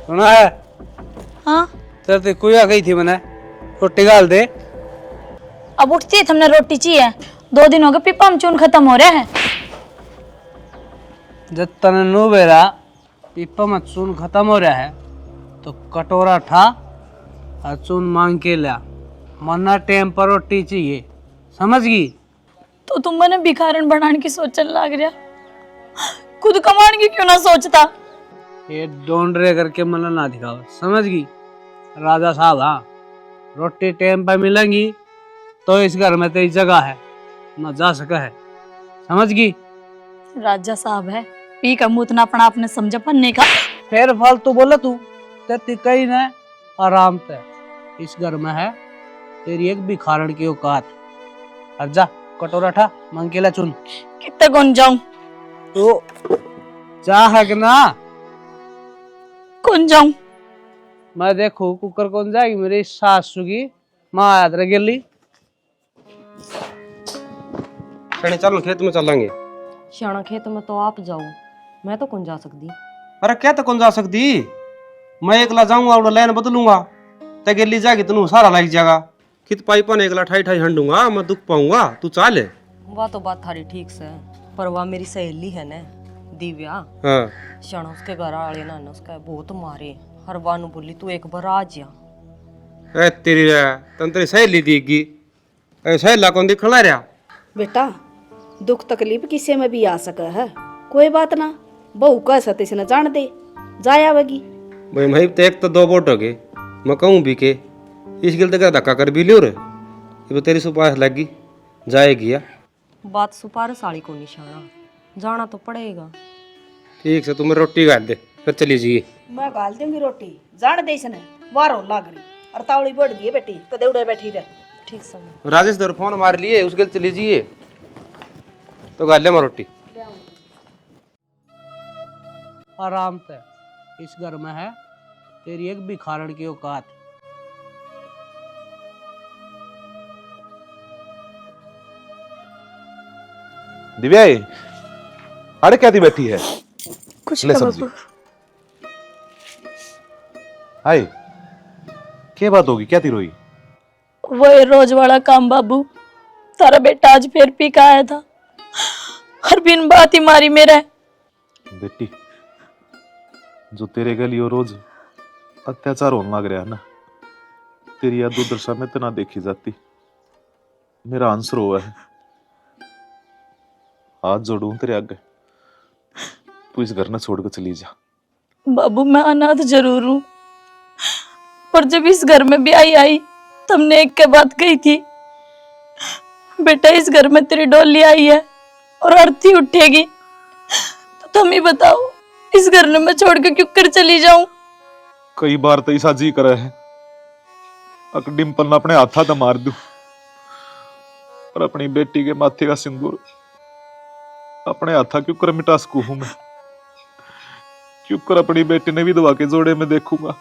सुना है? हाँ तेरे ते कोई आ गई थी मैंने रोटी गाल दे। अब उठती है, तुमने रोटी चाहिए? 2 दिन हो गए पीपा में चून खत्म हो रहा है। जब तने नो बेरा पीपा में चून खत्म हो रहा है तो कटोरा ठा और चून मांग के ला, मरना टाइम पर रोटी चाहिए, समझ गई? तो तुम मैंने भिखारन बनाने की सोचने लग रहा, खुद कमाने की क्यों ना सोचता? ये डोंडरे करके मन ना दिखाओ, समझ गई? राजा साहब, हाँ, रोटी टाइम पर मिलेंगी तो इस घर में तेरी जगह है, ना जा सका है, समझ गई? राजा साहब है, पी का मुंह इतना अपना आपने समझा पन्ने का। फिर फालतू बोला तू, ते कहीं ना आराम से इस घर में है तेरी एक भिखारन की औकात। और जा कटोरा ठा मांग के ला चुन। कितने कौन जाऊं? तो जा है कि ना? कौन जाऊं? मैं देखो कुकर कौन जाएगी, मेरी सासू की माँ याद रह गेली। चलो खेत में चलेंगे। श्याणा खेत में तो आप जाओ, मैं तो कौन जा सकती। अरे क्या तो कौन जा सकती, मैं एकला जाऊंगा और लाइन बदलूंगा ते गेली जाएगी तेन सारा लग जाएगा। कित पाइपा ने एकला ठाई ठाई हंडूंगा, मैं दुख पाऊंगा, तू चाल। वह तो बात थारी ठीक से, पर वह मेरी सहेली है ना दिव्या। हाँ। श्याणा उसके घर वाले ना उसका बहुत मारे, हर बार बोली तू एक बार आ जा। ए तेरी तन तेरी सहेली दीगी, सहेला कौन दिखला रहा? बेटा दुख तकलीफ किसी में भी आ सके है, कोई बात ना, बहू का सत इसने जान दे जाया वगी। भाई मैं तो एक तो 2 वोट हो गए, मैं कहूँ भी के इस गिल तक धक्का कर भी लियो रे, ये तेरी सुपार लगी जाएगी या बात सुपारस वाली को निशाना, जाना तो पड़ेगा। ठीक से तुम्हें रोटी गाल दे फिर चली जाइए। मैं गाल दूंगी रोटी, जान दे इसने वारो लाग रही और तावड़ी बढ़ दिए बेटी, कदे उड़े बैठी रहे। ठीक समय राजेश दर फोन मार लिए उसके चली जाइए तो गाल ले मैं रोटी। आराम से इस घर में है तेरी एक भिखारन की औकात। दिव्या अरे क्या थी बैठी है? कुछ ले ना सब्जी। बाबू। हाय क्या बात होगी, क्या थी रोई? वही रोज वाला काम बाबू, तारा बेटा आज फिर पी का आया था, हर बिन बात ही मारी मेरा। बेटी जो तेरे गली और रोज अत्याचार होने लग रहा है ना, तेरी याद दुर्दशा में तना देखी जाती। मेरा आंसर हुआ है, हाथ जोड़ूं तेरे आगे, तू इस घर न छोड़ कर चली जा। बाबू मैं अनाथ जरूर हूँ, पर जब इस घर में भी आई तुमने एक के बात कही थी, बेटा इस घर में तेरी डोली आई है और आरती उठेगी, तो तुम ही बताओ इस घर में मैं छोड़ के क्यों कर चली जाऊं? कई बार तो ऐसा जी करे है अक डिम्पल न अपने हाथा तो मार दूं, पर अपनी बेटी के माथे का सिंदूर अपने हाथा क्यों कर मिटा सकूं हूं मैं? क्यों कर अपनी बेटी ने विधवा के जोड़े में देखूंगा?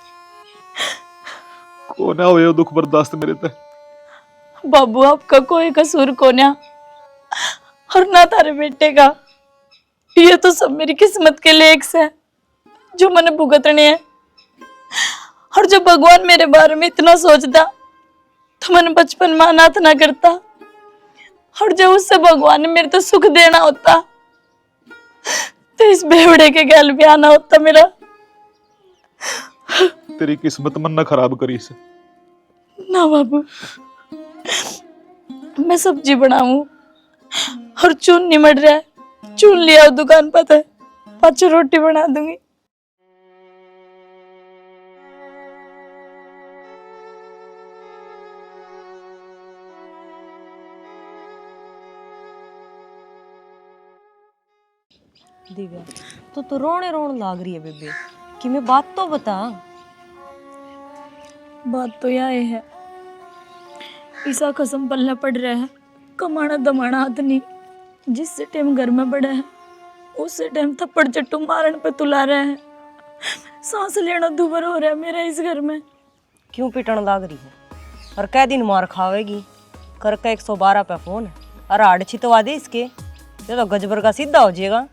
को ना हो दुख बर्दाश्त मेरे ते। बाबू आपका कोई कसूर को ना, और ना तारे बेटे का, ये तो सब मेरी किस्मत के लेख है जो मैंने भुगतने हैं। और जब भगवान मेरे बारे में इतना सोचता तो मैंने बचपन में अनाथ ना करता, और जब उससे भगवान ने मेरे तो सुख देना होता तो इस बेवड़े के गैल भी आना होता मेरा। तेरी किस्मत मन न खराब करी से। ना बाबू, मैं सब्जी बनाऊं और चून निमट रहा है, चून लिया दुकान पर है, 5 रोटी बना दूंगी। दिव्या तो रोने रोने लाग रही है बेबे, कि मैं बात तो बता। बात तो यह है, ईसा कसम पलने पड़ रहा है, कमाना दमाना हाथ नहीं। जिससे टाइम घर में बड़ा है उससे टाइम थप्पड़ चट्टू मारन पे तुला रहा है, सांस लेना दुबर हो रहा है मेरा इस घर में। क्यों पिटन लाग रही है? और कै दिन मार खावेगी? करके 112 पे फोन, और हाड़ छितवा दे इसके, ये तो गजबर का सीधा हो जाएगा।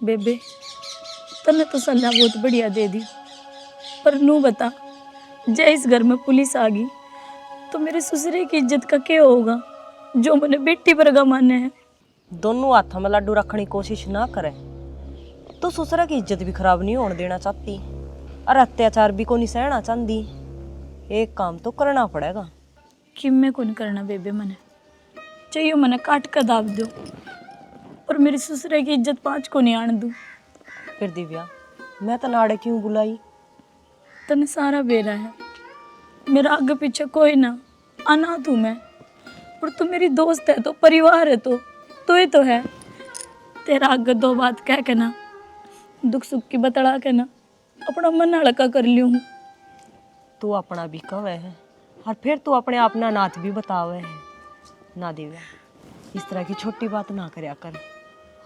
बेबे तने तो सलाह बहुत बढ़िया दे दी, पर नू बता, जय इस घर में पुलिस आ गई तो मेरे ससुरे की इज्जत का क्या होगा, जो मैंने बेटी पर गमाने हैं। दोनों हाथों में लड्डू रखने की कोशिश ना करे तो ससुरा की इज्जत भी खराब नहीं होने देना चाहती और अत्याचार भी को नहीं सहना चाहती। एक काम तो करना पड़ेगा। कि मैं कौन करना बेबे, मने चाहिए मने काट कर दाब दो और मेरे ससुरे की इज्जत 5 को नहीं आने दूं। फिर दिव्या, मैं तो नाड़े क्यों बुलाई? तने सारा बेरा है, मेरा आगे पीछे कोई ना, अनाथ हूँ मैं, और तू मेरी दोस्त है तो परिवार है तो ही तो है। तेरा आगे 2 बात कह के ना, दुख सुख की बतला के ना अपना मन हल्का कर लियो हूँ। तू अपना भी कवे है और फिर तू अपने आप ना नाथ भी बतावे है। ना दिव्या, इस तरह की छोटी बात ना करया कर।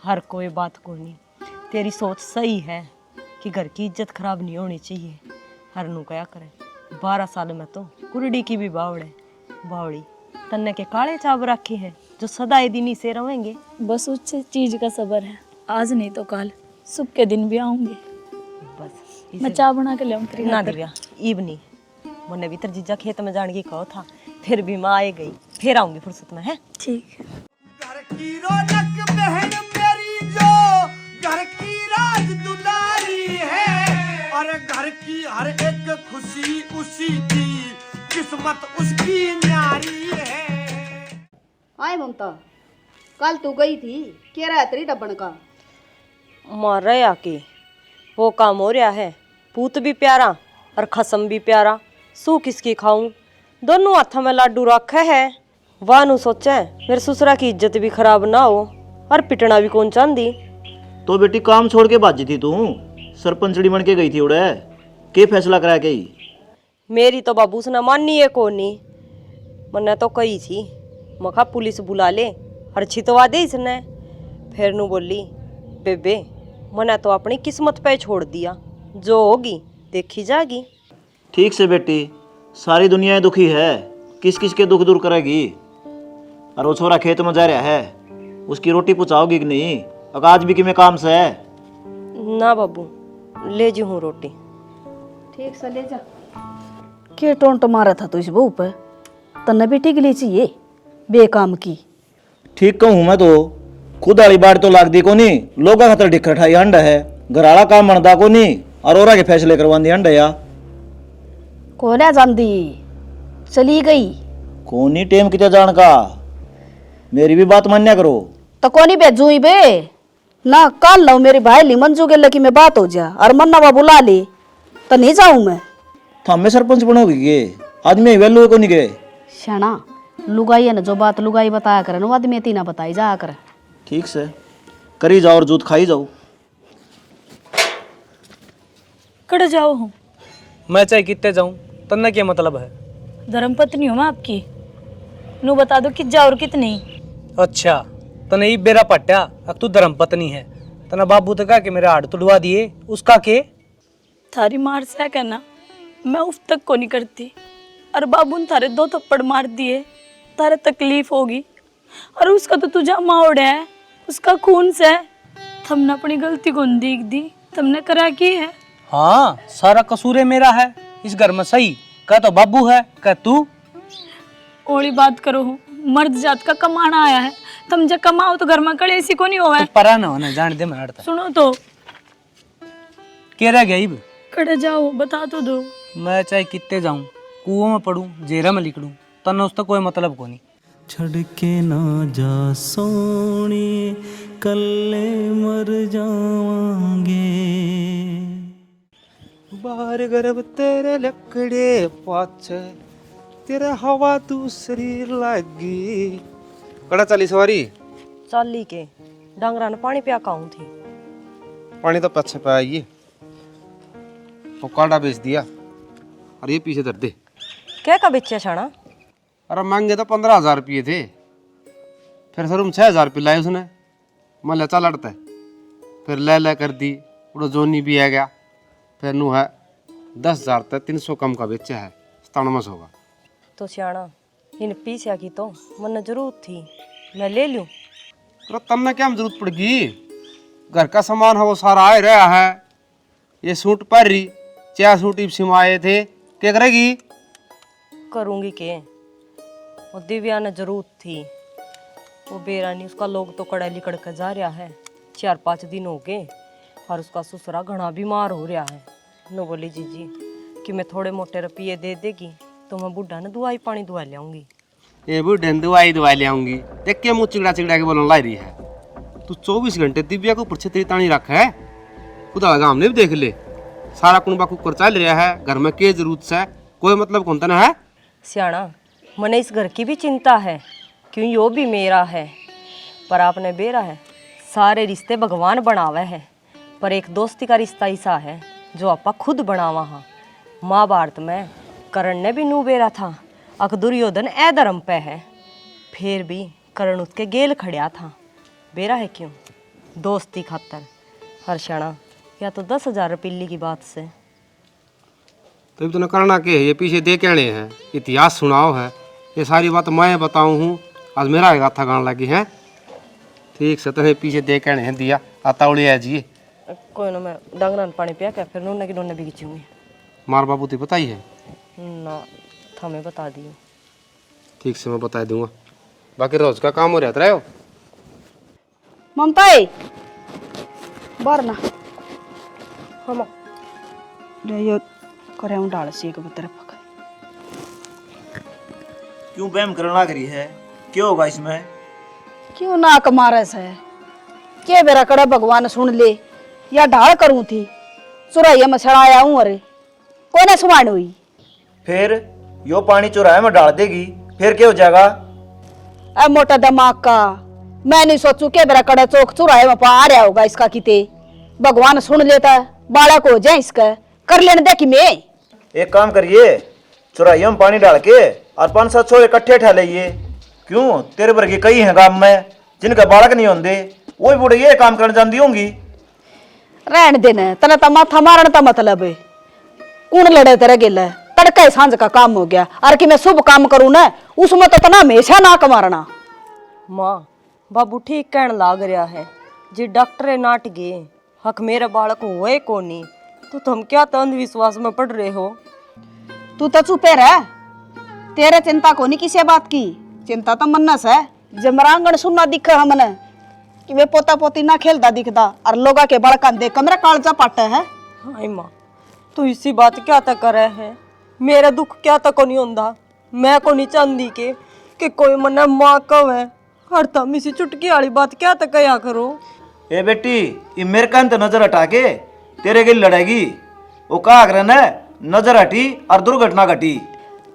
हर कोई बात को नहीं, तेरी सोच सही है कि घर की इज्जत खराब नहीं होनी चाहिए। हर नू कया करे 12 साल में तो कुरडी की भी बावड़ी तन्ने के काले चाव रखे हैं जो सदा ये दिन से रहेंगे। बस उस चीज का सबर है, आज नहीं तो कल सुख के दिन भी आऊंगे। बस मैं चाय बना के ले आऊं तेरी ना खातिर। दिव्या, ईब नहीं, मैंने भी तेरे जीजा खेत में जाने की कहो था, फिर भी माँ आए गई, फिर आऊंगी फुर्सत में है। ठीक है। घर की रौनक बहन मेरी जो घर की राज दुलारी है, और घर की हर एक खुशी उसी की किस्मत उसकी न्यारी है। आए ममता, कल तू गई थी, कह रहा है तेरी डब्बन का। मार रहे आके वो काम हो रहा है, पूत भी प्यारा और खसम भी प्यारा, सू किसकी खाऊं? दोनों हाथों में लाडू रखे है। वानू सोचे मेरे ससुरा की इज्जत भी खराब ना हो और पिटना भी कौन चाहती। तो बेटी काम छोड़ के भाजी थी तू, सरपंचड़ी बन के गई थी उड़े, के फैसला करा के ही? मेरी तो बाबू से न मानी है कौन नहीं, मन्ने तो कही थी मखा पुलिस बुला ले और छितवा दे इसने। फिर नू बोली बेबे मने तो अपनी किस्मत पे छोड़ दिया, जो होगी देखी जाएगी। ठीक से बेटी, सारी दुनिया दुखी है, किस किस के दुख दूर करेगी? और वो छोरा खेत में जा रहा है, उसकी रोटी पुचाओगी कि नहीं? और आज भी कि मैं काम से है? ना बाबू, ले जी हूँ रोटी। ठीक से ले जा। के टोंट मारा था तू इस बहू पे, तन्ने भी ठीक ली चाहिए बेकाम की। ठीक कहूँ मैं तो, खुद वाली बात तो लाग दी को नहीं, लोगा खतर ढिक्कर ठाई अंडा है, घराला काम बनता को नहीं और औरा के फैसले करवांदी अंडा या कोल्या जानदी चली गई कौन नहीं टेम कितना जान का। मेरी भी बात मान्या करो। तो कोनी भेजू ही बे ना, कल लो मेरी भाई ली मंजू के लकी में बात हो जा और मन्ना बुला ले तो नहीं जाऊं मैं। थम्मे सरपंच बनोगी के? आदमी वेलू को नहीं गए। शाना लुगाई है ना, जो बात लुगाई बताया करे ना, आदमी तीना बताई जा करे। ठीक से करी जाओ और जूत खाई जाओ। कड़ जाओ हूँ, मैं चाहे कितने जाऊं, तन्ना क्या मतलब है? धर्मपत्नी हूँ मैं आपकी, नू बता दो कित जाओ और कितनी। अच्छा, तने ई बेरा पट्टा, अब तू धर्म पत्नी है। तना बाबू तो कहा कि मेरे हाथ तुड़वा दिए, उसका के? थारी मार से कहना मैं उफ तक को नहीं करती, और बाबू ने थारे 2 थप्पड़ मार दिए, तारे तकलीफ होगी, और उसका तो तुझा माओड़ है, उसका खून से। तुमने अपनी गलती को देख दी, तुमने करा की है। हाँ, सारा कसूर है मेरा है इस घर में, सही कह तो बाबू है, कह तू। ओली बात करो हो, मर्द जात का कमाना आया है, तुम जब कमाओ तो घर में कड़े इसी को नहीं होवे। परा ना होना जान दे, मैं हटता। सुनो तो क्या रह गया इब? कड़े जाओ, बता तो दो। मैं चाहे कितने जाऊं, कुओं में पड़ूं, जेरा में लिखड़ूं, तन्ना उसका कोई मतलब को नहीं। छड़ के ना जा सोनी, कल्ले मर जावांगे। बाहर गर्भ तेरे लकड़े पाछे, तेरे हवा दूसरी लगी। कड़ा चली सवारी? चाली के डांगरा ने पानी पिया काऊं थी। पानी तो पीछे पे आइए, वो काड़ा बेच दिया और ये पीछे धर दे। क्या का बेचा छाना? अरे मांगे तो 15,000 रुपये थे, फिर सर 6,000 रुपये लाए उसने। मैं ले चल लड़ता है, फिर ले कर दी, उड़ो जोनी भी आ गया। फिर नू है 10,000 तक 300 कम का बेचा है, 97 होगा। तो सियाना इन पीछा की तो मन जरूरत थी, मैं ले लूं। तो तब क्या जरूरत पड़ेगी? घर का सामान है वो सारा आ रहा है, ये सूट पहन रही, चाय सूटी सिमाए थे, क्या करेगी? करूंगी के, वो दिव्या ने जरूरत थी। वो बेरानी उसका लोग तो कड़ा लिकड़ के जा रहा है, 4-5 दिन हो गए और उसका ससुरा घना बीमार हो रहा है। नो बोली जीजी कि मैं थोड़े मोटे रुपये दे देगी तो मैं बुढ़ा ने दवाई पानी दुआ लाऊंगी। ये बुढ़े दवाई ले आऊंगी, देख के मुँह चिगड़ा चिगड़ा के बोलने लाई रही है। तू 24 घंटे दिव्या को ऊपर छतरी तानी रखा है, खुदा गांव ने भी देख ले, सारा कुनबा कुकर चल रहा है, घर में के जरूरत से कोई मतलब कौन ना है। सियाणा, मने इस घर की भी चिंता है, क्यों यो भी मेरा है, पर आपने बेरा है। सारे रिश्ते भगवान बनावे है, पर एक दोस्ती का रिश्ता ऐसा है जो आपा खुद बनावा हाँ। महाभारत में कर्ण ने भी नू बेरा था, अक दुर्योधन ए धर्म पे है, फिर भी कर्ण उसके गेल खड़िया था। बेरा है क्यों? दोस्ती खातर। हर्षणा, या तो 10,000 रुपये की बात से। तो तूने करना के है, ये पीछे दे कहने हैं, इतिहास सुनाओ है, ये सारी बात मैं बताऊं हूँ, आज मेरा एक गाथा गान लगी है। ठीक से तुम्हें पीछे दे कहने हैं दिया आता उड़े है जी। कोई ना, मैं डंगना पानी पिया क्या फिर नूने की नूने भी खींचूंगी। मार बाबू तो बताई है ना, हमें बता दियो। ठीक से मैं बता दूंगा, बाकी रोज का काम हो रहता है। ममता बार ना हम यो करे डाल सी एक बतर पक। क्यों बहम करना लग रही है? क्या होगा इसमें? क्यों नाक मारे से के बेरा कड़े भगवान सुन ले, या ढाल करूं थी चुराइया में छड़ाया हूं, अरे कोई ना सुमान हुई। फिर यो पानी चौराहे में डाल देगी, फिर क्या हो जाएगा? अब मोटा दिमाग का, मैं नहीं सोचू के बेरा कड़े चौक चुराहे में आ रहा होगा इसका, किते भगवान सुन लेता बालक हो जाए इसका, कर लेने दे कि मैं। एक काम करिए, चौराहे में पानी डाल के और 5-7 छोरे इकट्ठे ठा लीजिए। क्यों, तेरे वर्गी कई हैं गांव में जिनका बालक नहीं होंगे, वही बूढ़े ये काम करने जानती होंगी। रहने देना तना तो माथा मारने का मतलब है, कौन लड़े तेरे गिले, तड़का सांझ का काम हो गया, और कि मैं शुभ काम करूं ना उसमें तो तना हमेशा नाक मारना। माँ बाबू ठीक कहन लाग रहा है, जी डॉक्टर नाट गए हक मेरा बालक हुए कोनी, तो तुम क्या तो अंधविश्वास में पड़ रहे हो। तू तो चुपे रह, तेरे चिंता को नहीं किसी बात की, चिंता तो मन्नस है। जमरांगण सुनना दिख हमने कि वे पोता पोती ना खेलता दिखता, और लोगा के बड़का देख मेरा कालजा पाटा है। हाय माँ, तू इसी बात क्या तक कर रहे है, मेरा दुख क्या तक को नहीं होंदा, मैं को नहीं चाहती कि कोई मन्ना माँ कव है, हर तम इसी चुटकी वाली बात क्या तक कया करो। ए बेटी, ये मेरे कान तो नजर हटा के तेरे गिल लड़ेगी, वो कहा कर न नजर हटी और दुर्घटना घटी।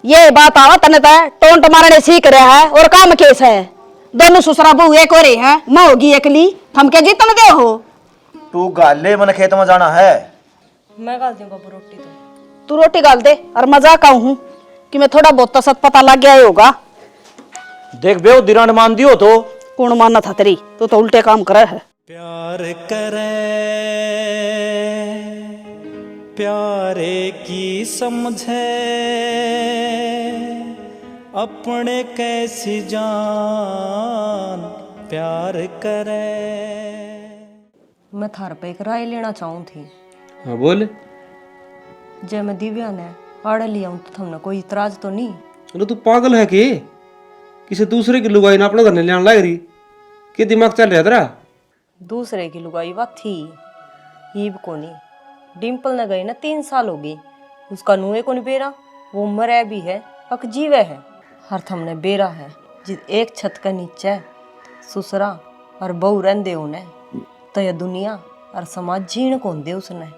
ये बात आवा तने टोंट मारने सीख रहा है, और काम केस है, दोनों ससुरा बहू एक हो रही है, मैं होगी अकेली, हम क्या जीतन दे हो। तू गाले मन खेत में जाना है। मैं गाल दूं बाबू रोटी तो। तू रोटी गाल दे, और मजाक हूँ कि मैं थोड़ा बहुत तो सत पता लग गया ही होगा। देख बेओ दिरांड मान दियो तो कौन मानना था तेरी, तो उल्टे काम करे है। प्यार करे प्यारे की समझे अपने कैसी जान प्यार करे। मैं थार पे एक राय लेना चाहूँ थी। हाँ बोल। जब मैं दिव्या ने आड़ लिया हूँ तो तुमने कोई इतराज तो नहीं? अरे तू पागल है कि किसी दूसरे की लुगाई ना अपने घर ने लाने लग रही, कि दिमाग चल रहा तेरा? दूसरे की लुगाई बात थी हीब को नहीं, डिम्पल ने गई ना 3 साल हो गई, उसका नुए को नहीं बेरा, वो मरे भी है पक जीवे है, हर थमने बेरा है जिस एक छत के नीचे ससुरा और बहू रहंदे उन्हें, तो यह दुनिया और समाज जीण को दे उसने,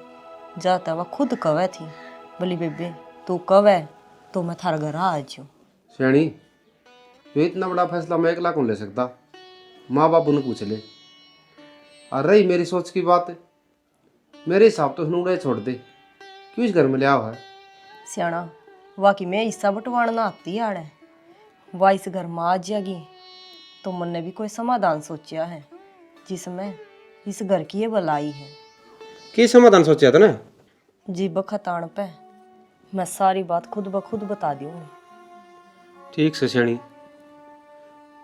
जाता वह खुद कवे थी बोली बेबे तू कवे तो मैं थार घर आ जाऊँ। श्रेणी ये इतना बड़ा फैसला मैं अकेला कौन ले सकता, माँ बापू ने पूछ ले। और रही मेरी सोच की बात, मेरे हिसाब तो नूड़े छोड़ दे, क्यों इस घर में लिया हुआ है? सियाणा वाकई में हिस्सा बंटवाना आती आड़ है, वाह इस घर में आ जाएगी तो मन ने भी कोई समाधान सोचा है जिसमें इस घर की ये भलाई है। क्या समाधान सोचा था ना? जी बखत आण पे मैं सारी बात खुद ब खुद बता दूंगी। ठीक से श्रेणी,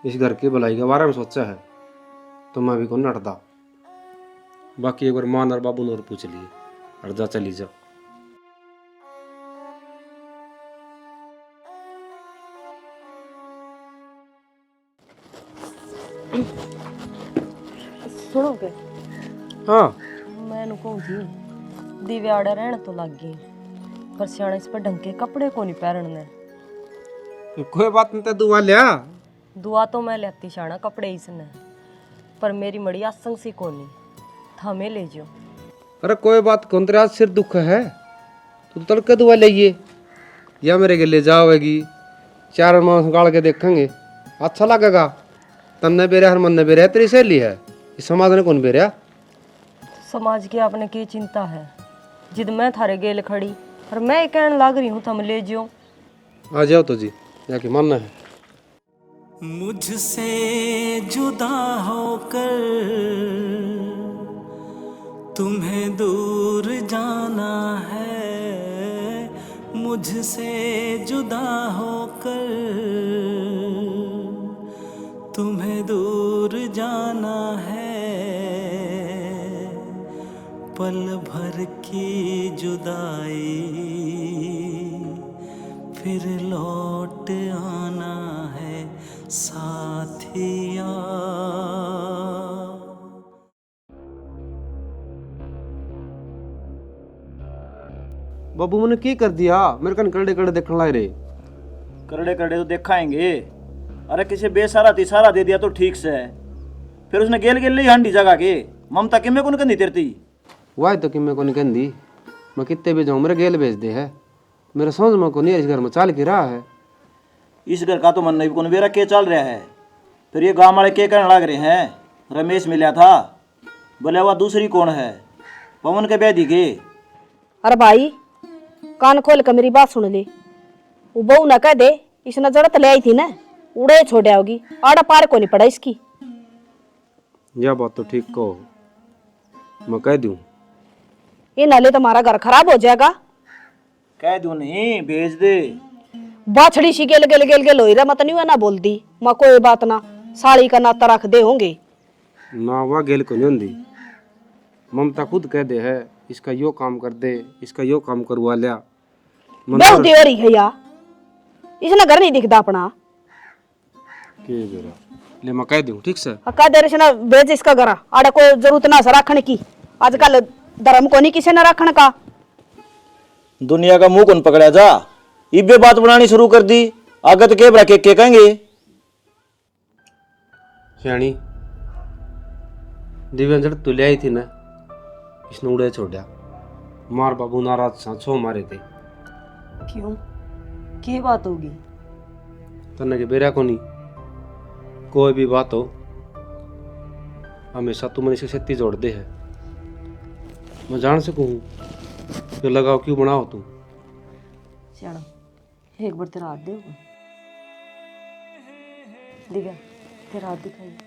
इस घर की भलाई के बारे में सोचा है तो मैं भी को नटदा, बाकी एक बार मान और बाबू ने और पूछ लिए और जा चली जा। सुनो के हाँ मैंने कहूँ थी दीवे आड़े रहने तो लग गई पर सियाना इस पर ढंग के कपड़े को नहीं पहनने। तो कोई बात नहीं, तो दुआ लिया। दुआ तो मैं लेती शाना कपड़े इसने, पर मेरी मड़ी आसंग सी कोनी था मैं ले जाओ। अरे कोई बात कौन, तेरा आज सिर दुख है तो तड़के दुआ लाइए या मेरे के ले जाओगी, 4 मांस गाड़ के देखेंगे, अच्छा लगेगा। तन्ने बेरा हर मन ने बेरा तेरी सहेली है, इस समाज ने कौन बेरा। समाज की आपने की चिंता है, जिद मैं थारे गेल खड़ी और मैं कहने लाग रही हूँ तुम ले जाओ। आ जाओ तो जी, जाके मानना है। मुझसे जुदा होकर तुम्हें दूर जाना है, मुझसे जुदा होकर तुम्हें दूर जाना है, पल भर की जुदाई फिर लौट आना है साथिया। बाबू मैंने की कर दिया, मेरे कन करड़े करड़े देखने लग रहे। करड़े करड़े तो देखाएंगे। अरे किसी बेसारा तिसारा दे दिया तो ठीक से है, फिर उसने गेल गेल ली हांडी जगह के ममता किमें कौन कंदी तेरती। वाह तो कि मैं को नहीं कहती, मैं कितने भी जाऊँ मेरे गेल भेज दे है, मेरे समझ में को नहीं इस घर में चाल के रहा है। इस घर का तो मन नहीं कौन बेरा के चल रहा है। फिर ये गांव वाले के कहने लग रहे हैं रमेश मिला था, बोले वह दूसरी कौन है, पवन के बेदी के। अरे भाई कान खोल कर मेरी बात सुन ले, वो बहू ना कह दे इसने जड़त ले आई थी ना, उड़े छोड़े होगी, आड़ा पार को नहीं पड़ा इसकी। यह बात तो ठीक कहो, मैं कह दूं। ये नाले तुम्हारा घर खराब हो जाएगा। कह दूं नहीं, भेज दे। बाछड़ी सी गेल गेल गेल गेल हो रहा, मत नहीं हुआ ना बोल दी, मैं कोई बात ना, साड़ी का नाता रख दे होंगे ना। वह गेल को नहीं होंगी, ममता खुद कह दे है इसका यो काम कर दे, इसका यो काम करवा लिया। बहुत देर ही है यार, इसने घर नहीं दिखता अपना। के बेरा ले मैं कह दूं ठीक से। कह दे रहे भेज इसका घर, आड़ा कोई जरूरत ना से रखने की, आजकल धर्म को नहीं किसी ने रखने का। दुनिया का मुंह कौन पकड़ा जा, इबे बात बनानी शुरू कर दी, आगे तो के बरा के कहेंगे। श्याणी दिव्यांजड़ जड़ तू ले आई थी ना, इसने उड़े छोड़ा। मार बाबू नाराज सा छो मारे थे। क्यों की बात होगी? तन्ने के बेरा को नहीं, कोई भी बात हो हमेशा तुम इसके शक्ति जोड़ दे है। मैं जान सकूं जो लगाओ क्यों बनाओ तुम। सियाना एक बार तेरा हाथ दे दिव्या, तेरा हाथ दिखाइए।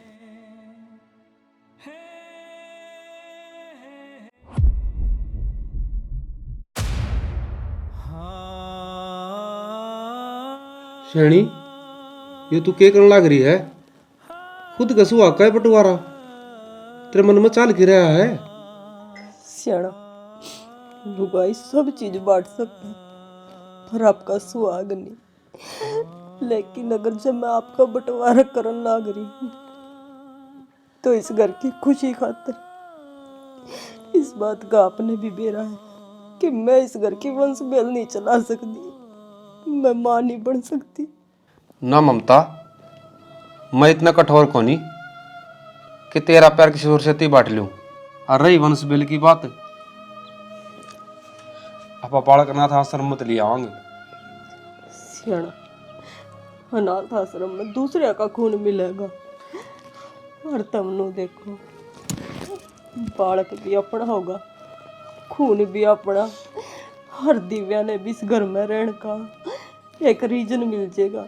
श्याणी ये तू के करने लग रही है, खुद का सुहा का बंटवारा तेरे मन में चाल के रहा है। सियाना लुगाई सब चीज बांट सकते हैं, पर आपका सुहाग नहीं। लेकिन अगर जब मैं आपका बंटवारा करने लग रही हूँ तो इस घर की खुशी खातिर इस बात का आपने भी बेरा है कि मैं इस घर की वंश बेल नहीं चला सकती, मैं माँ नहीं बन सकती। ना ममता, मैं इतना कठोर को नहीं कि तेरा प्यार किसी और से बांट लूं। और रही वंश बिल की बात, आप बालक अनाथ आश्रम मत ले आवांगे। सियाना अनाथ आश्रम में दूसरे का खून मिलेगा, और तुमने देखो बालक भी अपना होगा, खून भी अपना। हर दिव्या ने भी इस घर में रहने का एक रीजन मिल जाएगा।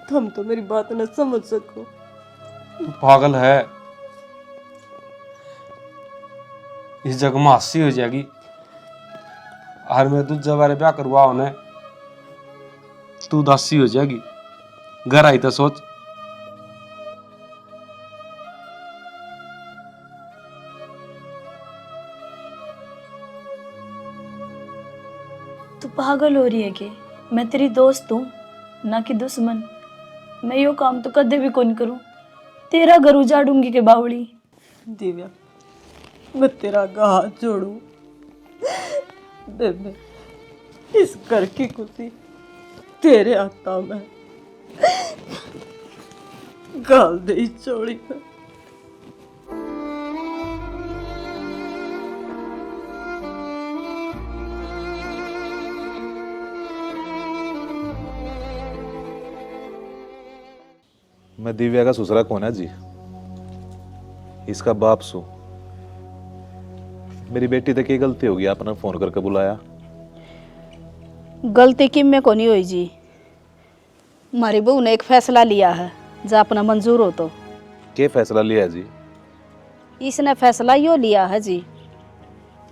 तुम तो मेरी बात न समझ सको। तू पागल है, इस जग में हंसी हो जाएगी। हर में दूजा बारे ब्याह करवा उन्हें तू दासी हो जाएगी। घर आई तो सोच। तू पागल हो रही है कि मैं तेरी दोस्त हूँ ना कि दुश्मन। मैं यो काम तो कदे भी कौन करूँ, तेरा घर उजाड़ूंगी के बावड़ी। दिव्या, मैं तेरा हाथ जोड़ू, बेबे इस घर की खुशी तेरे हाथों में, गाल दे चोली में। मैं दिव्या का ससुरा कौन है जी, इसका बाप सू। मेरी बेटी तक की गलती होगी, आपने फोन करके बुलाया। गलती किम में को नहीं हुई जी, हमारी बहू ने एक फैसला लिया है जो अपना मंजूर हो। तो क्या फैसला लिया है जी? इसने फैसला यो लिया है जी,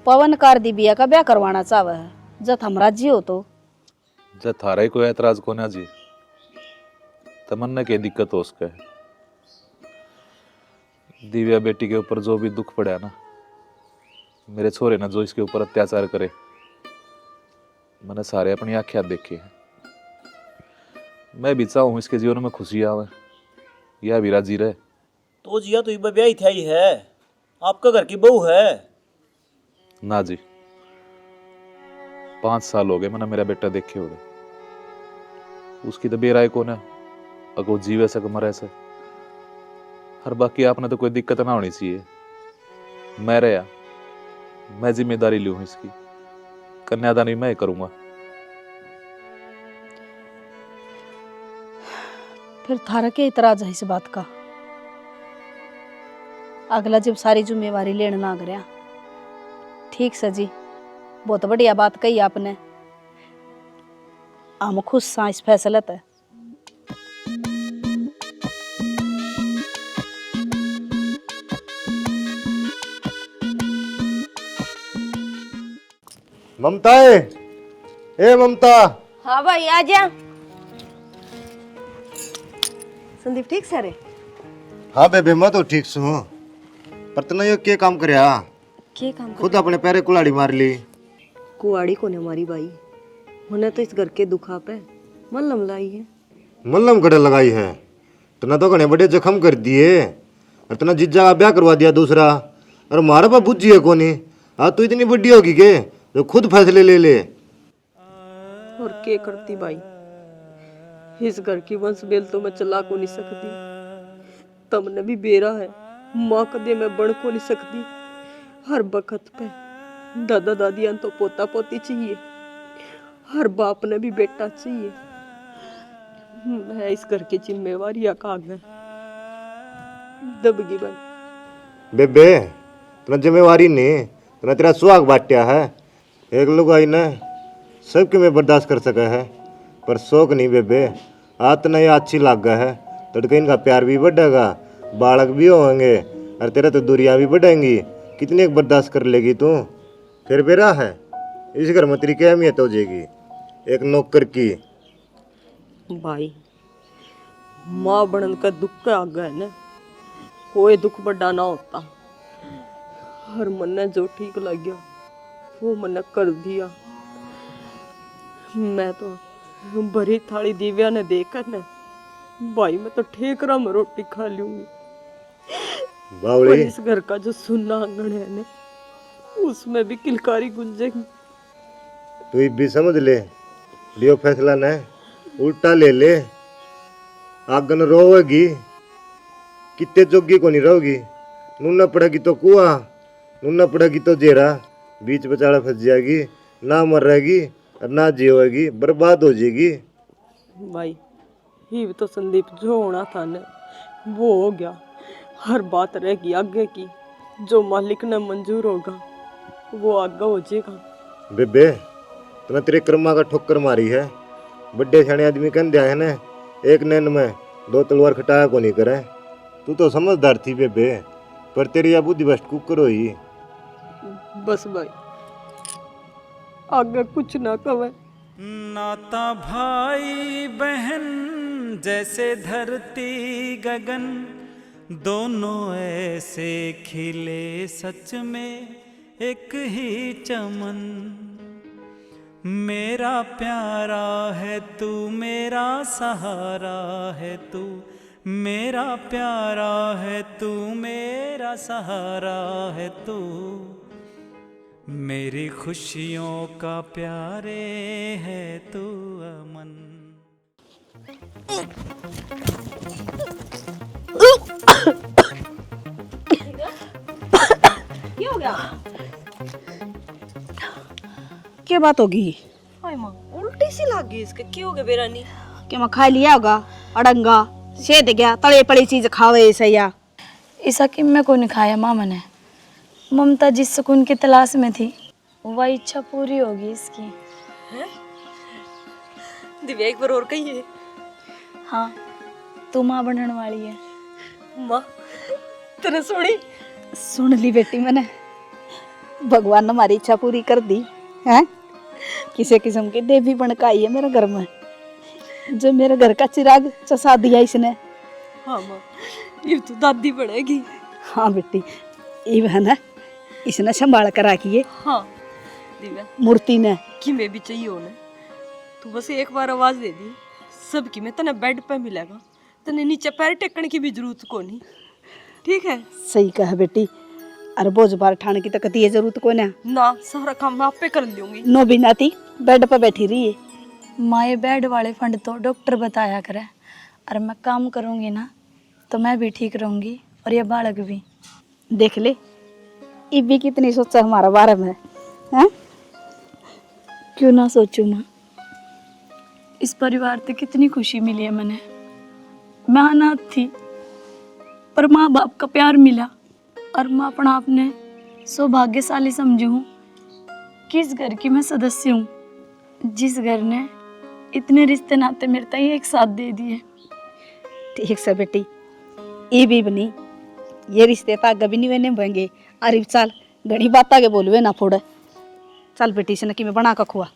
पवन कार दिव्या का ब्याह करवाना चाहे है, जब हम राजी हो तो। जब थारा ही कोई एतराज कौन है जी, तमन्ना की दिक्कत हो उसका है। दिव्या बेटी के ऊपर जो भी दुख पड़ा ना, मेरे छोरे ने जो इसके ऊपर अत्याचार करे, मैंने सारे अपनी आंखें देखे हैं। मैं भी चाहूँ इसके जीवन में खुशी आवे, यह भी राजी रहे। तो जिया तो ये ब्याह था ही है, आपका घर की बहू है ना जी। 5 साल हो गए मैंने मेरा बेटा देखे हुए, उसकी तो बेराय कौन है, अगो जीवे से मरे से। हर बाकी आपने तो कोई दिक्कत ना होनी चाहिए। मैं रहा, मैं जिम्मेदारी लूँ इसकी, कन्यादान भी मैं करूंगा। फिर थारा के इतराज है इस बात का? अगला जब सारी जिम्मेवारी लेना ना गया, ठीक से जी, बहुत बढ़िया बात कही आपने। हम खुश सा इस फैसले ते। ममता ए ममता। हाँ भाई आ जा। संदीप ठीक सर? हाँ बेबे मैं तो ठीक हूँ, पर तने यो के काम करया? के काम खुद अपने पैरे कुलाड़ी मार ली। कुआड़ी को ने मारी भाई, मैंने तो इस घर के दुखा पे मल्लम लाई है। मल्लम गड़े लगाई है, तना तो घने बड़े जख्म कर दिए, और तना जीजा का ब्याह करवा दिया दूसरा, और मारा पा बुझी है कोनी। हाँ तू इतनी बड़ी होगी के जो खुद फैसले ले ले। और के करती भाई, इस घर की वंश बेल तो मैं चला को नहीं सकती, तमने भी बेरा है, माँ कदे मैं बढ़ को नहीं सकती। हर बखत पे दादा दादियां तो पोता पोती चाहिए, हर बाप ने भी बेटा चाहिए। मैं इस घर की जिम्मेवारी आगे दबगी भाई। बेबे तना जिम्मेवारी नहीं, तना तेरा सुहाग बांटा है। एक लुगाई ने सबके में बर्दाश्त कर सका है, पर शौक नहीं बेबे। आतना ये अच्छी लाग गया है, तड़के इनका प्यार भी बढ़ेगा, बालक भी होंगे, और तेरा तो दूरियां भी बढ़ेंगी। कितनी एक बर्दाश्त कर लेगी तू? फिर बेरा है, इस घर में तेरी क्या अहमियत हो जाएगी एक नौकर की? भाई माँ बनन का दुख के आगे है ना, कोई दुख बड़ा ना होता। हर मन ने जो ठीक लग गया वो मैंने कर दिया। मैं तो भरी थाली दिव्या ने देखकर ना भाई, मैं तो ठेकरा में रोटी खा लूंगी। बावली इस घर का जो सुन्ना आंगन है ना, उसमें भी किलकारी गुंजेगी। तू ये भी समझ ले, लियो फैसला न उल्टा ले ले। आगन रोवेगी, कितने जोगी को नहीं रहोगी। नूना पड़ेगी तो कुआ, नूना पड़ेगी तो जेरा, बीच बचाड़ा फंस जाएगी, ना मर रहेगी और ना जियोगी, बर्बाद हो जाएगी। भाई ही तो संदीप जो होना था ना वो हो गया, हर बात रहेगी आगे की। जो मालिक ने मंजूर होगा वो आगे हो जाएगा। बेबे तना तेरे कर्मा का ठोकर मारी है। बड़े सियाने आदमी कह दिया है ना, एक नैन में 2 तलवार खटाया को नहीं करे। तू तो समझदार थी बेबे, पर तेरी या बुद्धि बस्ट कुकर हुई। बस भाई आगे कुछ ना कहे। नाता भाई बहन जैसे धरती गगन, दोनों ऐसे खिले सच में एक ही चमन। मेरा प्यारा है तू, मेरा सहारा है तू, मेरा प्यारा है तू, मेरा सहारा है तू, मेरी खुशियों का प्यारे है तू अमन। क्या हो गया? क्या बात होगी? हाय माँ, उल्टी सी लग गई इसके। क्या हो गया बेरानी? क्या मैं खा लिया होगा? अड़ंगा सेध गया, तले पड़ी चीज खावे ऐसे या ऐसा कि मैं को नहीं खाया माँ मैंने। ममता जिस सुकून की तलाश में थी वह इच्छा पूरी होगी इसकी। दिव्या एक बार और कहिए। हाँ, तू माँ बनने वाली है। माँ तेरे सुनी? सुन ली बेटी मैंने। भगवान ने हमारी इच्छा पूरी कर दी है। किसी किस्म की देवी बन के आई है मेरे घर में, जो मेरे घर का चिराग चसा दिया इसने। हाँ माँ, ये तो दादी बनेगी। हाँ बेटी, ये बहन है इसने संभाल कर रखी है। हाँ दिव्या, मूर्ति ने कि मैं भी चाहिए होने। तू बस एक बार आवाज दे दी, सबकी मैं तने बेड पे मिलेगा, तने नीचे पैर टेकने की भी जरूरत को नहीं। ठीक है? सही कहा बेटी। अरे बोझ बार ठाने की तकती है जरूरत को ना। ना, सारा काम मैं आप पे कर लूंगी। नो भी नाती बेड पर बैठी रही है। माँ ये बेड वाले फंड तो डॉक्टर बताया करे, और मैं काम करूँगी ना तो मैं भी ठीक रहूँगी और ये बालक भी। देख ले ये भी कितनी सोचा हमारा बारे में है। क्यों ना सोचूं माँ, इस परिवार से कितनी खुशी मिली है मैंने। मैं अनाथ थी पर माँ बाप का प्यार मिला, और मैं अपना आपने सौभाग्यशाली समझू हूँ कि इस घर की मैं सदस्य हूँ, जिस घर ने इतने रिश्ते नाते मेरे तक एक साथ दे दिए। ठीक से बेटी, ये भी बनी ये रिश्ते ताक भी नहीं बने बनेंगे। अरे चल घनी बात आगे बोलवे ना फोड़े। चल बेटी से कि मैं बना का खुआ।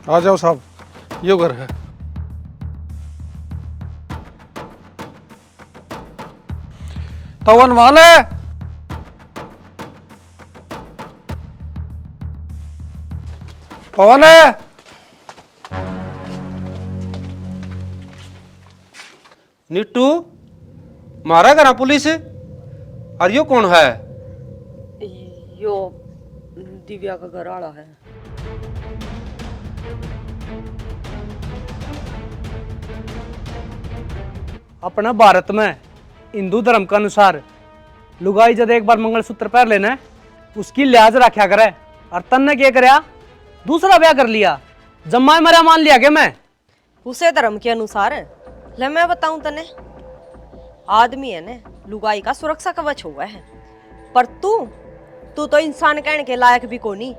आ जाओ साहब, ये घर है। तवन वाले पवन है। नीटू मारा करा पुलिस। और यो कौन है? यो दिव्या का घर वाला है। अपना भारत में हिंदू धर्म के अनुसार लुगाई जब एक बार मंगलसूत्र पहन लेना है, उसकी लिहाज रखा करे। और तन्ने क्या करया? दूसरा ब्याह कर लिया। जम्मा मरा मान लिया के मैं उसे धर्म के अनुसार ले मैं बताऊं तने, आदमी है ने लुगाई का सुरक्षा कवच हुआ है, पर तू तो इंसान कहने के लायक भी कोनी।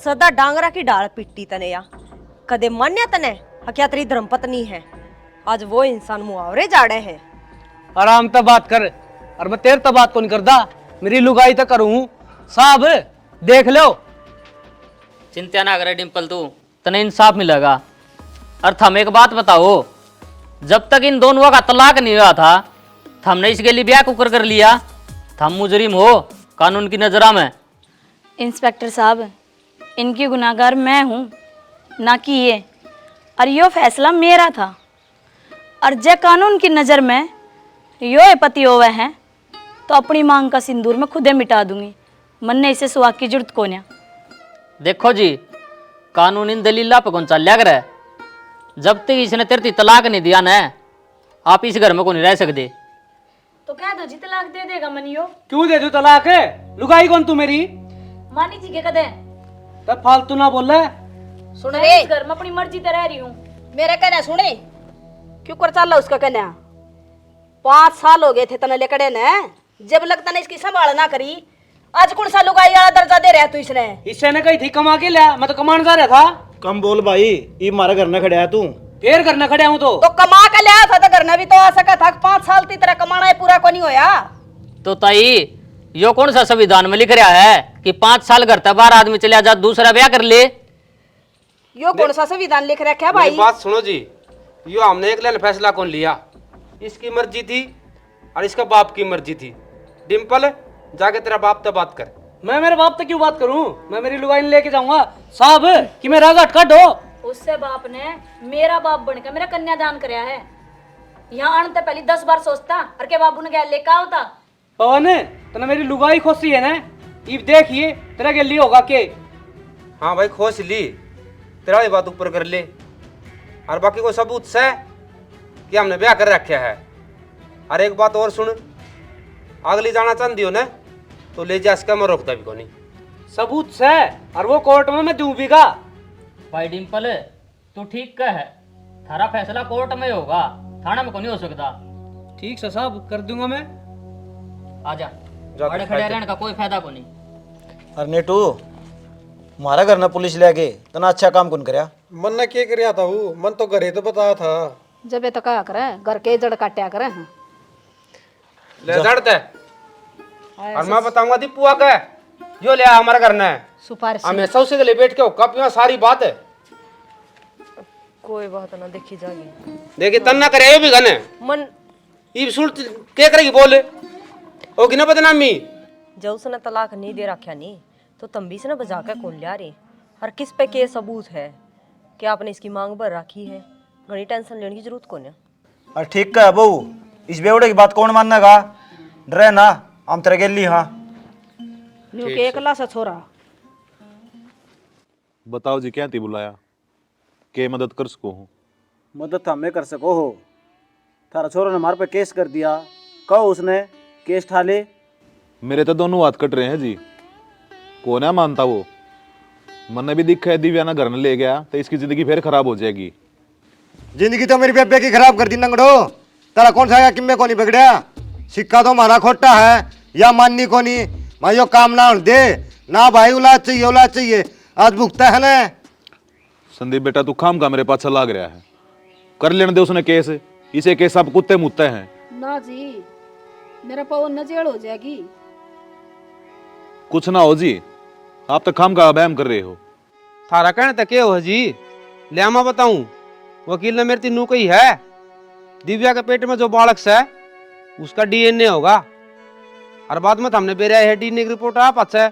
सदा डांगरा की डाल पिट्टी तने या कदे मान्या तने क्या तेरी धर्मपत्नी है। आज वो इंसान मुहावरे जाड़े है। आराम से बात कर। और मैं तेरे तो बात को नहीं करदा, मेरी लुगाई तो करूँ। साहब देख लो। चिंता ना करे डिम्पल, तू तने इंसाफ मिलेगा। और थम एक बात बताओ, जब तक इन दोनों का तलाक नहीं हुआ था, हमने इसके लिए ब्याह कुकर कर लिया। थम मुजरिम हो कानून की नजरा में। इंस्पेक्टर साहब, इनकी गुनाहगार मैं हूँ ना कि ये, और यो फैसला मेरा था। और जे कानून की नज़र में यो पति होवे हैं तो अपनी मांग का सिंदूर में खुदे मिटा दूंगी। मन ने इसे सुहाग की जरूरत कोन्या। देखो जी, कानून इन दलीला पर कौन चल करे। जब तक इसने तेरे तलाक नहीं दिया ना, आप इस घर में को नहीं रह सकते। तो कह दो जी तलाक दे देगा मनियो। क्यों दे दो तलाक? लुगाई कौन तू मेरी? मानी जी के कदे तब फालतू ना बोल रहा। सुन मैं रे इस घर में अपनी मर्जी से रह रही हूँ। मेरा कहना सुने, क्यों कर चल रहा उसका कहना। 5 साल हो गए थे तने लेकड़े ने, जब लगता ने इसकी संभाल ना करी। आज कौन सा लुगाई वाला दर्जा दे रहा है तू इसने? इससे ने कही थी कमा के लिया, मैं तो कमाने जा रहा था। कम बोल भाई, ये मारा घर न खड़ा है तू। फिर करना खड़ा हूँ तो कमा के लिया था तो करना भी तो आ सका था। 5 साल की तरह कमाना है पूरा को नहीं होया। तो ताई, यो कौन सा संविधान में लिख रहा है कि 5 साल घर तक बाहर आदमी चले जा दूसरा ब्याह कर ले? यो कौन सा संविधान लिख रखा है भाई? बात सुनो जी, यो हमने एक लाइन फैसला कौन लिया, इसकी मर्जी थी और इसका बाप की मर्जी थी। डिम्पल जाके तेरा बाप से बात कर। मैं मेरे बाप तक क्यों बात करूं? मैं मेरी लुगाई लेके जाऊंगा साहब कि मैं राजा अटकट हो। उससे बाप ने मेरा बाप बनकर मेरा कन्यादान कराया है। यहाँ आने तो पहले 10 बार सोचता और के बाबू ने क्या लेकर होता। पवन तने मेरी लुगाई खोसी है ना, इब देखिए तेरा के लिए होगा के। हाँ भाई खोस ली, तेरा ही बात ऊपर कर ले। और बाकी को सबूत से कि हमने ब्याह कर रखा है। और एक बात और सुन, अगली जाना चाहती हो ना तो ले जा, इसका मैं रोकता भी को नहीं। सबूत से और वो कोर्ट में मैं दूं भी का। भाई डिम्पल तू ठीक कह है, थारा फैसला कोर्ट में होगा, थाना में को नहीं हो सकता। ठीक है साहब, कर दूंगा मैं। आजा, बड़े खड़े रहने का कोई फायदा को नहीं। अरे नेटू, हमारा घर ना पुलिस ले गए तना अच्छा काम कौन करया? मन ने क्या करया था वो, मन तो घरे तो बताया था। जब ये तो क्या करे, घर के जड़ काट्या करे। हाँ। ले जड़ते और मैं बताऊंगा दीपुआ का जो ले आया हमारे घर ने सुपारी हमें सबसे के लिए बैठ के कप में सारी बात है। कोई बात ना, देखी जाएगी। देखिए तन्ना करे ये भी गने मन ये सुन क्या करेगी बोले ओ कि ना बदनामी। जब उसने तलाक नहीं दे रखा नहीं तो तंबी से ना बजा कर कौन लिया रे। और किस पे के सबूत है कि आपने इसकी मांग भर रखी है? घनी टेंशन लेने की जरूरत कौन है। अरे ठीक है बहू, इस बेवड़े की बात कौन मानेगा? डरे ना, हम तेरे गेली। हाँ न्यू के एकला सा छोरा। बताओ जी क्या थी बुलाया, के मदद कर सको हूँ? मदद तो हमें कर सको हो। थारा छोरा ने हमारे पे केस कर दिया, कहो उसने केस ठा ले। मेरे तो दोनों हाथ कट रहे हैं जी, कौन है मानता वो? मन भी दिखा है दिव्या ना घर में ले गया तो इसकी जिंदगी फिर खराब हो जाएगी। जिंदगी तो मेरी बेबे की खराब कर दी नंगड़ो। तेरा कौन सा किम्मे को नहीं बिगड़या? सिक्का तो हमारा खोटा है या माननी को नहीं। मैं यो काम ना दे ना भाई, औलाद चाहिए औलाद चाहिए, आज भुगता है ना। संदीप बेटा तू खाम का मेरे पाछा लाग रहा है, कर लेने दे उसने केस, इसे केस सब कुत्ते मुत्ते हैं। ना जी, मेरा पवन न जेल हो जाएगी। कुछ ना हो जी, आप तो खाम का बयाम कर रहे हो। थारा कहने तक क्या हो जी? ले मैं बताऊं, वकील ने मेरी तीनों कही है दिव्या के पेट में जो बालक है उसका डीएनए होगा और बाद में हमने बेरा है डीएनए की रिपोर्ट आ पास है।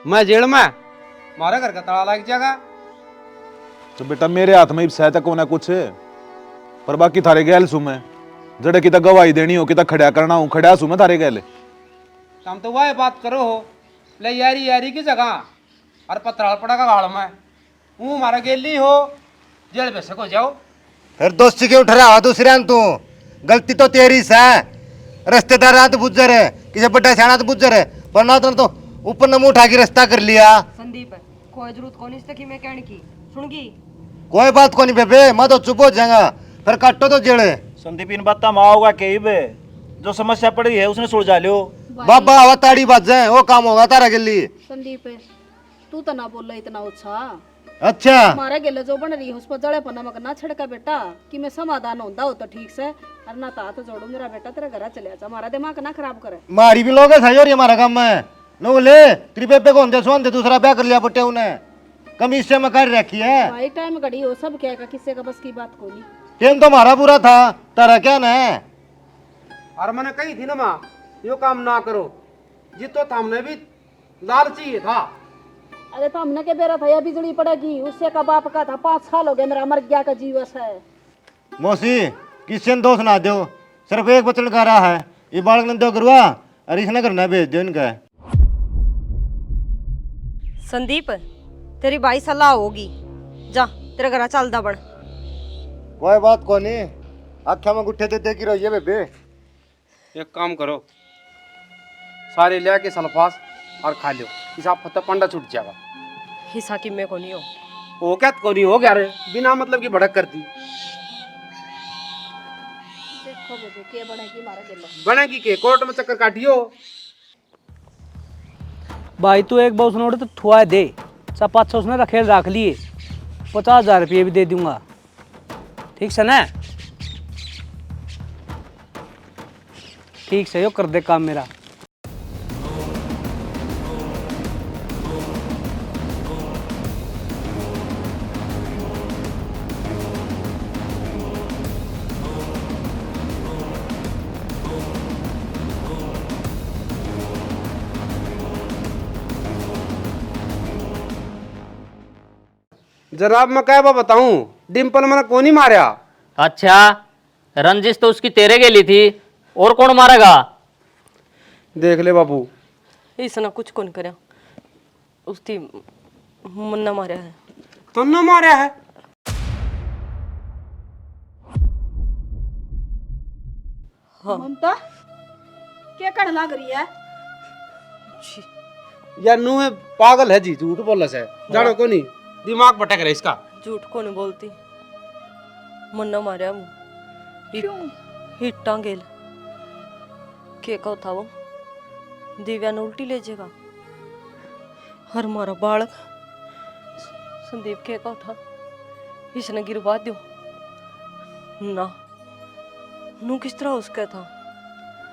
मैं जेल में, हमारे घर का ताला लग जाएगा। तो बेटा मेरे हाथ में सहायता को ना कुछ, पर बाकी थारे गैल सु मैं जड़े की गवाही देनी हो कि खड़ा करना हूँ, खड़ा सु मैं थारे गैल। तुम तो वह बात करो हो ले यारी यारी की जगह और पत्थर पड़ेगा गाड़ में वो हमारा गेली हो जेल पे सको जाओ। फिर दोस्ती क्यों ठहरा दूसरे तू? गलती तो तेरी से। रिश्तेदार तो बुज्जर है, किसी बड्डा सियाना तो बुज्जर है, वरना तो ऊपर न मुंह उठा के रास्ता कर लिया। संदीप कोई जरूरत कौन इस तक मैं कहने की सुनगी। कोई बात को नहीं बेबे, मैं तो चुप हो जाऊंगा, फिर काटो तो जेड़े। संदीप इन बात माँ होगा के जो समस्या पड़ी है उसने सुलझा लियो। बाबा हवा ताड़ी बात जाए वो काम होगा तारा के लिए। संदीप तू तो ना बोल इतना उत्साह। अच्छा हमारा गेले जो बन रही है उस पर जड़े पर नमक ना छिड़का बेटा कि मैं समाधान होता हो तो ठीक से। और ना तो हाथ जोड़ू मेरा बेटा तेरे घर चले जा, हमारा दिमाग ना खराब करे। मारी भी लोग सही हो रही हमारा काम में नो ले तेरी बेबे को दे सोन दे दूसरा ब्याह कर लिया बटे उन्हें कमी से में कर रखी है। भाई टाइम घड़ी हो सब क्या किसी का बस की बात को नहीं। टेम तो हमारा पूरा था, तारा क्या ना है। और मैंने कही थी ना माँ यो काम ना करो, जितो तो हमने भी लालची था। अरे तो हमने के बेरा था या बिजली पड़ेगी उससे का बाप का था, 5 साल हो गए मेरा मर गया का जीवस है। मौसी किसी ने दोष ना दो, सिर्फ एक बचन का रहा है ये बालक ने दो करवा और इसने करना भेज दो इनका। संदीप तेरी भाई सलाह होगी, जा तेरे घर चलदा बन। कोई बात को नहीं, आख्या में गुट्ठे देते की रही है बेबे। एक काम करो सारे ले के सल्फास और खा लो, हिसाब पत्ता पंडा छूट जाएगा। हिस्सा कि में को नहीं हो वो क्या को नहीं हो गया रे, बिना मतलब की भड़क करती। देखो बेबे के बनेगी मारा गेलो बनेगी के कोर्ट में चक्कर काटियो। भाई तू एक बार उसने तो थुआ दे, 500 उसने रखेल रख लिए, 50,000 रुपये भी दे दूंगा, ठीक से ना? ठीक से यो कर दे काम मेरा। जनाब मैं क्या बताऊं, डिम्पल मैंने कौन ही मारा। अच्छा, रंजिश तो उसकी तेरे गेली थी, और कौन मारेगा? देख ले बाबू, इसने कुछ कौन करया, उसकी मुन्ना मारा है। तो न मारा है। ममता क्या करने लग रही है? या नू है पागल है जी, झूठ बोला से जानो को नहीं, दिमाग भटक रहा है इसका। झूठ को नहीं बोलती, मुन्ना मारा वो। क्यों? हिट्टा गेल के कहो था वो, दिव्या ने उल्टी ले जाएगा। हर मारा बालक संदीप के कहो था, इसने गिरवा दो ना। नू किस तरह उसका था?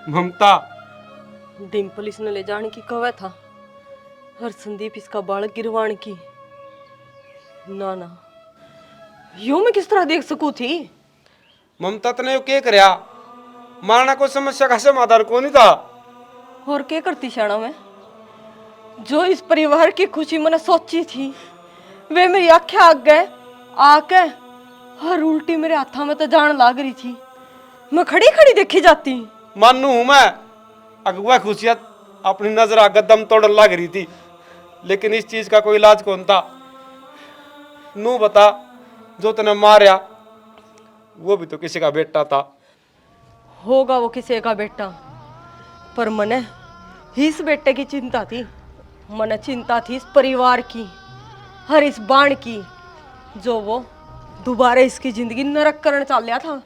ममता डिम्पल इसने ले जाने की कवा था, हर संदीप इसका बालक गिरवाण की। ना ना, यूं मैं किस तरह देख सकूं थी? ममता तने क्या करया, मारना कोई समस्या का समाधान को नहीं था। और क्या करती शाना मैं, जो इस परिवार की खुशी मैंने सोची थी वे मेरी आंखें आग गए आके, हर उल्टी मेरे हाथा में तो जान लाग रही थी। मैं खड़ी खड़ी देखी जाती। मानू हूं मैं, अगुआ खुशियत अपनी नजर आगे दम तोड़न लग रही थी, लेकिन इस चीज का कोई इलाज कौन था। नू बता, जो तने मारा वो भी तो किसी का बेटा था। होगा वो किसी का बेटा, पर मने इस बेटे की चिंता थी। मने चिंता थी इस परिवार की, हर इस बाण की, जो वो दोबारा इसकी जिंदगी नरक करने चल लिया था।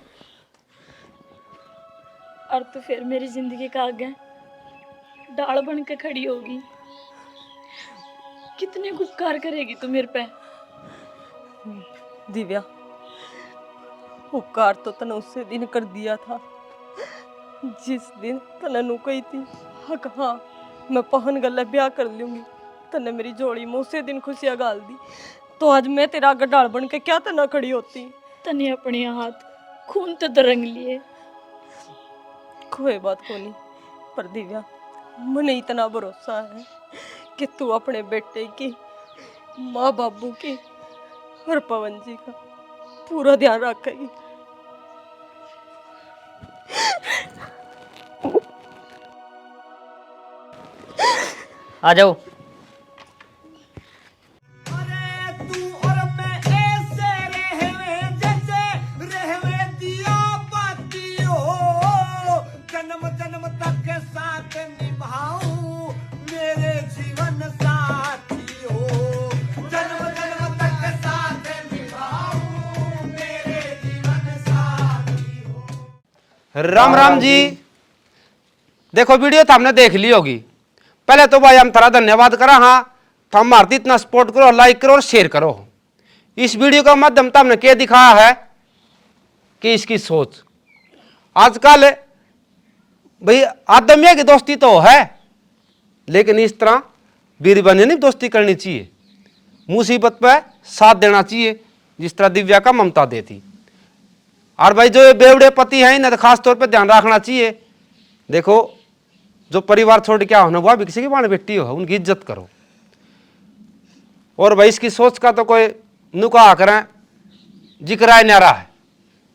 और तो फिर मेरी जिंदगी का आगे डाल बन के खड़ी होगी। कितने उपकार करेगी तू मेरे पे? दिव्या, उपकार तो तने उससे दिन कर दिया था जिस दिन तने नू कही थी हक हाँ मैं पहन गले ब्याह कर लूंगी। तने मेरी जोड़ी में उसे दिन खुशियां गाल दी, तो आज मैं तेरा आगे डाल बन के क्या तना खड़ी होती। तने अपने हाथ खून तो तरंग लिए। कोई बात को नहीं, पर दिव्या मुझे इतना भरोसा है कि तू अपने बेटे की, माँ बाबू की और पवन जी का पूरा ध्यान रखेगी। आ जाओ। अरे तू और मैं ऐसे रहवे जैसे रहवे दिया बाती हो, जन्म जन्म तक साथ निभाऊं मेरे जीवन साथी हो, जन्म जन्म तक साथ निभाऊं मेरे जीवन साथी हो। राम राम जी। देखो वीडियो तो हमने देख ली होगी। पहले तो भाई हम तारा धन्यवाद करा, हाँ तो हम मारती इतना सपोर्ट करो, लाइक करो और शेयर करो। इस वीडियो का माध्यम तो हमने क्या दिखाया है कि इसकी सोच आजकल भाई आदमिया की दोस्ती तो है, लेकिन इस तरह बीर बने नहीं दोस्ती करनी चाहिए। मुसीबत पे साथ देना चाहिए, जिस तरह दिव्या का ममता देती। और भाई जो ये बेवड़े पति हैं इन्हें तो खास तौर पे ध्यान रखना चाहिए। देखो जो परिवार छोड़ के आओ ना, वह भी किसी की बाण बेटी हो, उनकी इज्जत करो। और भाई इसकी सोच का तो कोई नुका करें जिक्र न्यारा है।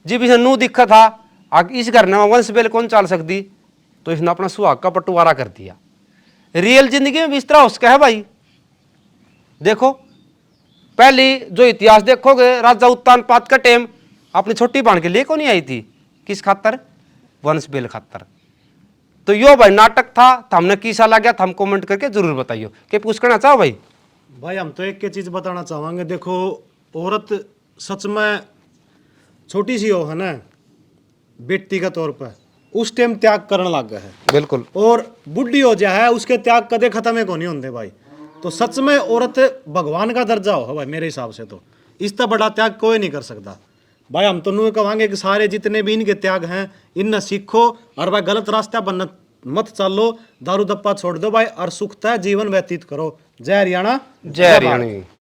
जी भी नू दिक्कत था इस घर में वंश बेल कौन चाल सकती, तो इसने अपना सुहाग का बंटवारा कर दिया। रियल जिंदगी में भी इस तरह उसका है भाई। देखो पहली जो इतिहास देखोगे, राजा उत्तान पात का टाइम अपनी छोटी बहन के लिए कौन नहीं आई थी, किस खातर? वंश बेल खातर। तो यो भाई नाटक था, तो हमने किसा लगा था, हम कमेंट करके जरूर बताइयो। कि पूछ करना चाहो भाई? भाई हम तो एक के चीज़ बताना चाहेंगे। देखो औरत सच में छोटी सी हो है ना, बेटी का तौर पर उस टाइम त्याग करने लग गया है। बिल्कुल। और बुढ़ी हो जाए उसके त्याग कदे खत्म को नहीं होते भाई। तो सच में औरत भगवान का दर्जा हो भाई, मेरे हिसाब से तो इससे बड़ा त्याग कोई नहीं कर सकता भाई। हम तो नू कहेंगे कि सारे जितने भी इनके त्याग हैं इनने सीखो, और भाई गलत रास्ता बनना मत चलो, दारू दप्पा छोड़ दो भाई, और सुखता जीवन व्यतीत करो। जय हरियाणा, जय हरियाणा।